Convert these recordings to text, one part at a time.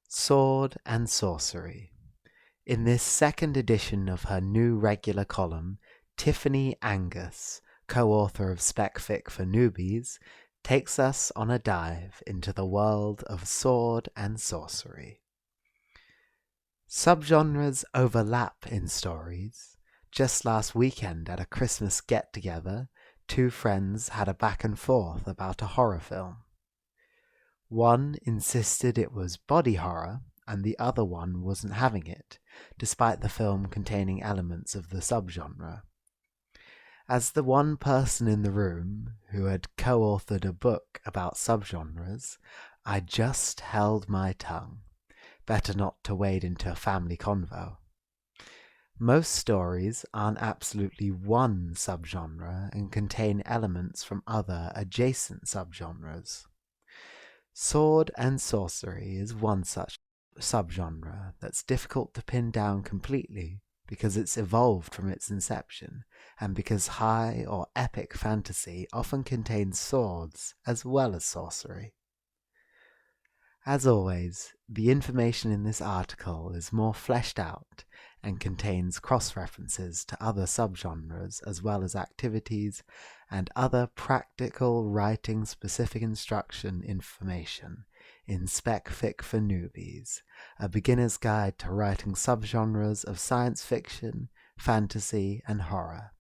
Sword and Sorcery. In this second edition of her new regular column, Tiffani Angus, co-author of Spec Fic for Newbies, takes us on a dive into the world of sword and sorcery. Subgenres overlap in stories. Just last weekend at a Christmas get-together, two friends had a back and forth about a horror film. One insisted it was body horror, and the other one wasn't having it, despite the film containing elements of the subgenre. As the one person in the room who had co-authored a book about subgenres, I just held my tongue. Better not to wade into a family convo. Most stories aren't absolutely one subgenre and contain elements from other adjacent subgenres. Sword and sorcery is one such subgenre that's difficult to pin down completely because it's evolved from its inception and because high or epic fantasy often contains swords as well as sorcery. As always, the information in this article is more fleshed out and contains cross-references to other subgenres as well as activities and other practical writing-specific instruction information in Spec Fic for Newbies, a beginner's guide to writing subgenres of science fiction, fantasy, and horror,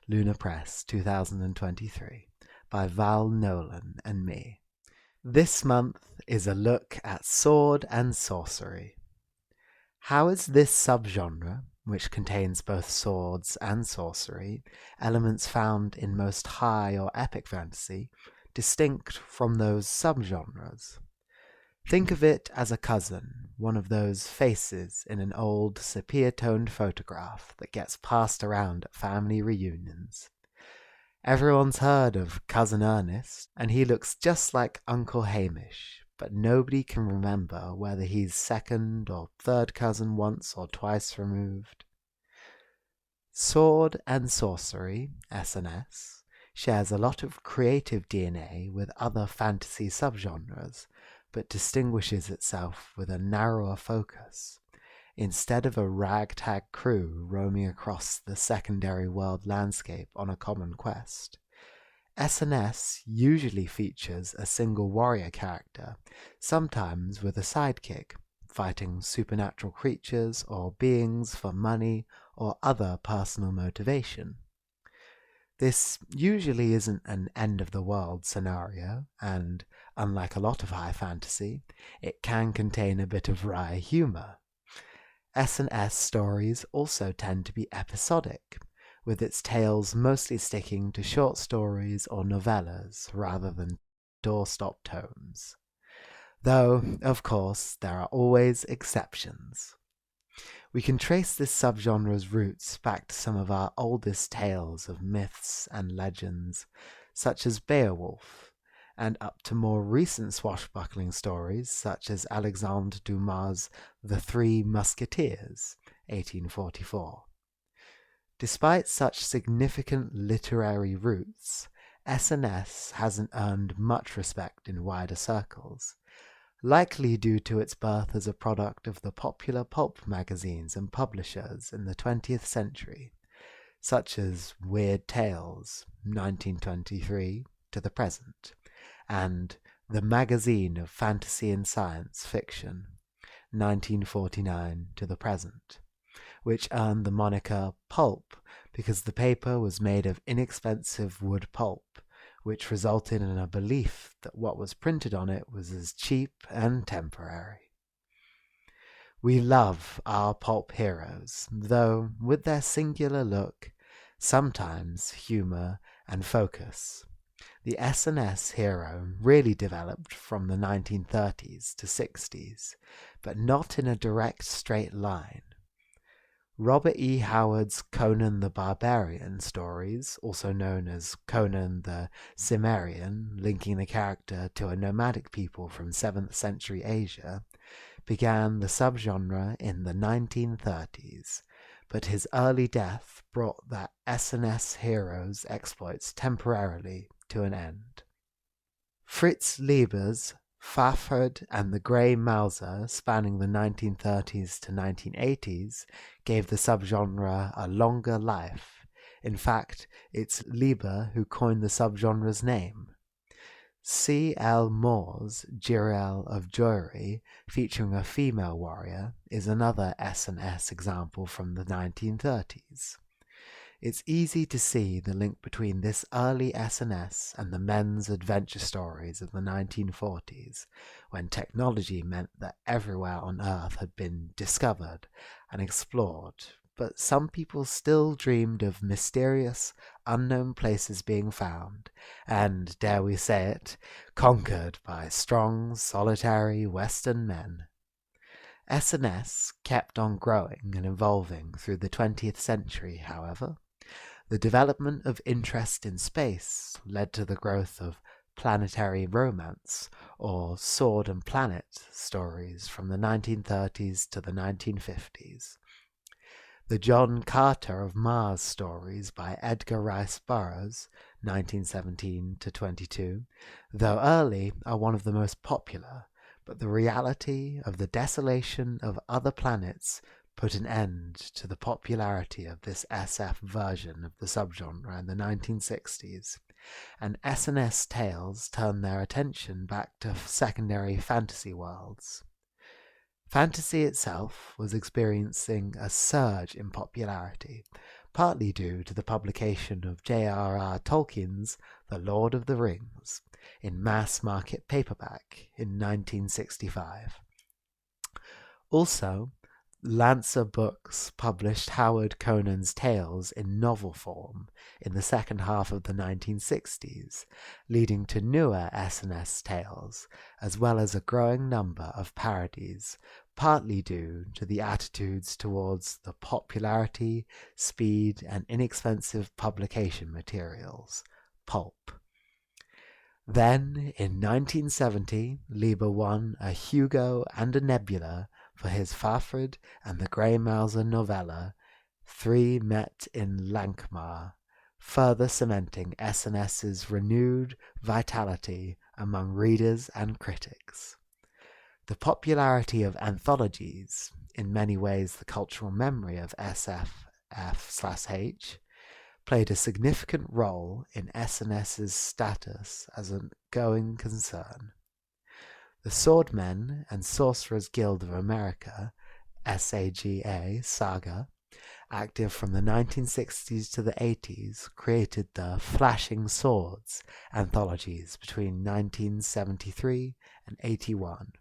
Luna Press 2023, by Val Nolan and me. This month is a look at sword and sorcery. How is this subgenre, which contains both swords and sorcery, elements found in most high or epic fantasy, distinct from those subgenres? Think of it as a cousin, one of those faces in an old sepia-toned photograph that gets passed around at family reunions. Everyone's heard of Cousin Ernest, and he looks just like Uncle Hamish, but nobody can remember whether he's second or third cousin once or twice removed. Sword and Sorcery, S&S, shares a lot of creative DNA with other fantasy subgenres, but distinguishes itself with a narrower focus. Instead of a ragtag crew roaming across the secondary world landscape on a common quest, S&S usually features a single warrior character, sometimes with a sidekick, fighting supernatural creatures or beings for money or other personal motivation. This usually isn't an end-of-the-world scenario, and, unlike a lot of high fantasy, it can contain a bit of wry humour. S&S stories also tend to be episodic, with its tales mostly sticking to short stories or novellas rather than doorstop tomes. Though, of course, there are always exceptions. We can trace this subgenre's roots back to some of our oldest tales of myths and legends, such as Beowulf, and up to more recent swashbuckling stories such as Alexandre Dumas' The Three Musketeers, 1844. Despite such significant literary roots, S&S hasn't earned much respect in wider circles, likely due to its birth as a product of the popular pulp magazines and publishers in the 20th century, such as Weird Tales, 1923 to the present, and The Magazine of Fantasy and Science Fiction, 1949 to the present, which earned the moniker pulp because the paper was made of inexpensive wood pulp, which resulted in a belief that what was printed on it was as cheap and temporary. We love our pulp heroes, though with their singular look, sometimes humour and focus. The S&S hero really developed from the 1930s to 60s, but not in a direct straight line. Robert E. Howard's Conan the Barbarian stories, also known as Conan the Cimmerian, linking the character to a nomadic people from 7th century Asia, began the subgenre in the 1930s, but his early death brought that S&S hero's exploits temporarily to an end. Fritz Lieber's Fafhrd and the Grey Mouser, spanning the 1930s to 1980s, gave the subgenre a longer life. In fact, it's Lieber who coined the subgenre's name. C. L. Moore's Jirel of Jewry, featuring a female warrior, is another S&S example from the 1930s. It's easy to see the link between this early S&S and the men's adventure stories of the 1940s, when technology meant that everywhere on Earth had been discovered and explored, but some people still dreamed of mysterious, unknown places being found, and, dare we say it, conquered by strong, solitary Western men. S&S kept on growing and evolving through the 20th century, however. The development of interest in space led to the growth of planetary romance, or sword and planet stories from the 1930s to the 1950s. The John Carter of Mars stories by Edgar Rice Burroughs, 1917 to 22, though early, are one of the most popular, but the reality of the desolation of other planets put an end to the popularity of this SF version of the subgenre in the 1960s, and S&S tales turned their attention back to secondary fantasy worlds. Fantasy itself was experiencing a surge in popularity, partly due to the publication of J.R.R. Tolkien's The Lord of the Rings in mass-market paperback in 1965. Also, Lancer Books published Howard Conan's tales in novel form in the second half of the 1960s, leading to newer S&S tales, as well as a growing number of parodies, partly due to the attitudes towards the popularity, speed, and inexpensive publication materials, pulp. Then, in 1970, Lieber won a Hugo and a Nebula for his Fafhrd and the Grey Mouser novella, Three Met in Lankhmar, further cementing S&S's renewed vitality among readers and critics. The popularity of anthologies, in many ways the cultural memory of SFF/H, played a significant role in S&S's status as a going concern. The Swordmen and Sorcerers Guild of America, SAGA, Saga, active from the 1960s to the 80s, created the Flashing Swords anthologies between 1973 and 81.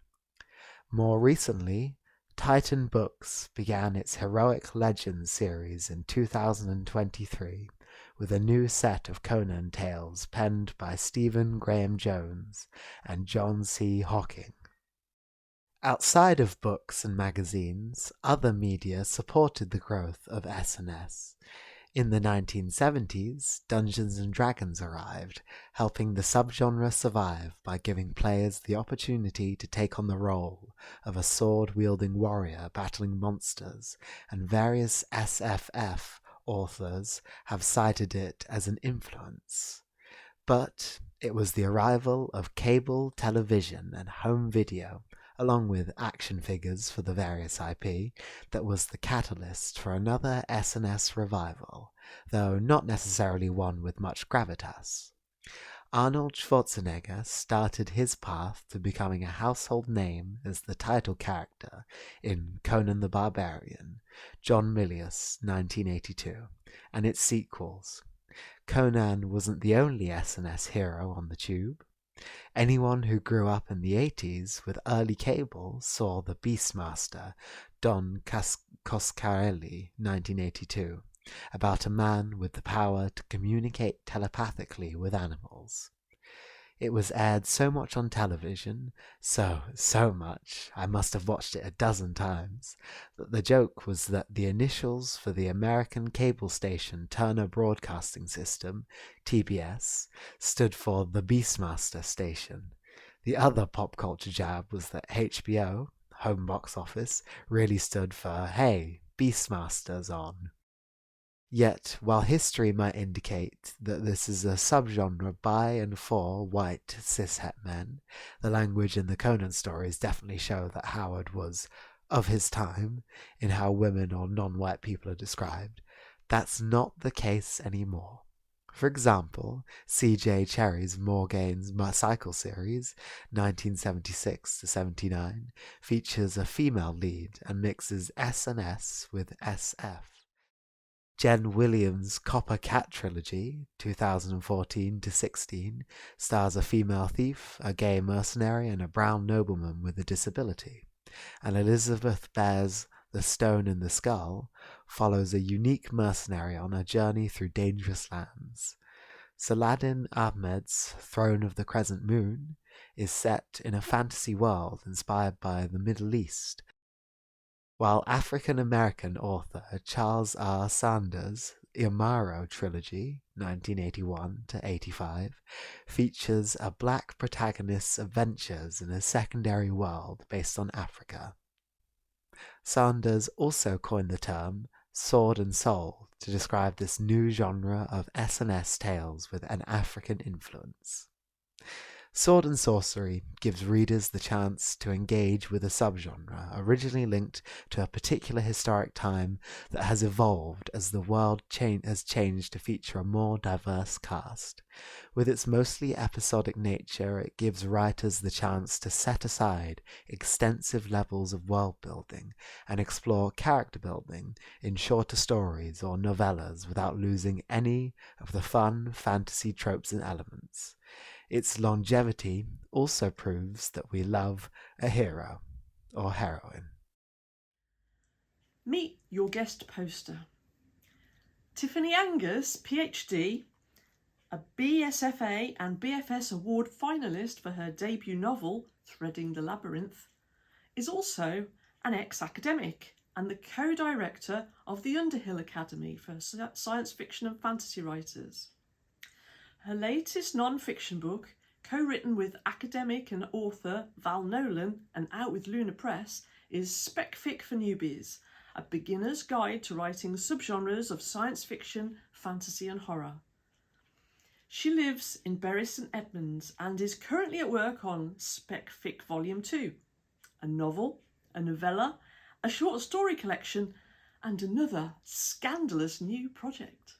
More recently, Titan Books began its Heroic Legends series in 2023 with a new set of Conan tales penned by Stephen Graham Jones and John C. Hocking. Outside of books and magazines, other media supported the growth of S&S. In the 1970s, Dungeons & Dragons arrived, helping the subgenre survive by giving players the opportunity to take on the role of a sword-wielding warrior battling monsters, and various SFF authors have cited it as an influence. But it was the arrival of cable television and home video, along with action figures for the various IP, that was the catalyst for another S&S revival, though not necessarily one with much gravitas. Arnold Schwarzenegger started his path to becoming a household name as the title character in Conan the Barbarian, John Milius, 1982, and its sequels. Conan wasn't the only S&S hero on the tube. Anyone who grew up in the 80s with early cable saw the Beastmaster, Don Coscarelli, 1982, about a man with the power to communicate telepathically with animals. It was aired so much on television, so much, I must have watched it a dozen times, that the joke was that the initials for the American cable station Turner Broadcasting System, TBS, stood for the Beastmaster station. The other pop culture jab was that HBO, home box office, really stood for, hey, Beastmaster's on. Yet, while history might indicate that this is a subgenre by and for white cishet men, the language in the Conan stories definitely show that Howard was of his time in how women or non-white people are described. That's not the case anymore. For example, C.J. Cherry's Morgane's Cycle series, 1976-79, features a female lead and mixes S&S with SF. Jen Williams' Copper Cat trilogy, 2014-16, stars a female thief, a gay mercenary, and a brown nobleman with a disability. And Elizabeth Bear's The Stone in the Skull follows a unique mercenary on a journey through dangerous lands. Saladin Ahmed's Throne of the Crescent Moon is set in a fantasy world inspired by the Middle East, while African-American author Charles R. Sanders' Imaro trilogy, 1981-85, features a black protagonist's adventures in a secondary world based on Africa. Sanders also coined the term sword and soul to describe this new genre of S&S tales with an African influence. Sword and Sorcery gives readers the chance to engage with a subgenre originally linked to a particular historic time that has evolved as the world has changed to feature a more diverse cast. With its mostly episodic nature, it gives writers the chance to set aside extensive levels of world building and explore character building in shorter stories or novellas without losing any of the fun fantasy tropes and elements. Its longevity also proves that we love a hero or heroine. Meet your guest poster. Tiffani Angus, PhD, a BSFA and BFS Award finalist for her debut novel, Threading the Labyrinth, is also an ex-academic and the co-director of the Underhill Academy for science fiction and fantasy writers. Her latest non-fiction book, co-written with academic and author Val Nolan and out with Luna Press, is Spec Fic for Newbies, a beginner's guide to writing subgenres of science fiction, fantasy and horror. She lives in Bury St Edmunds and is currently at work on Spec Fic Volume 2, a novel, a novella, a short story collection and another scandalous new project.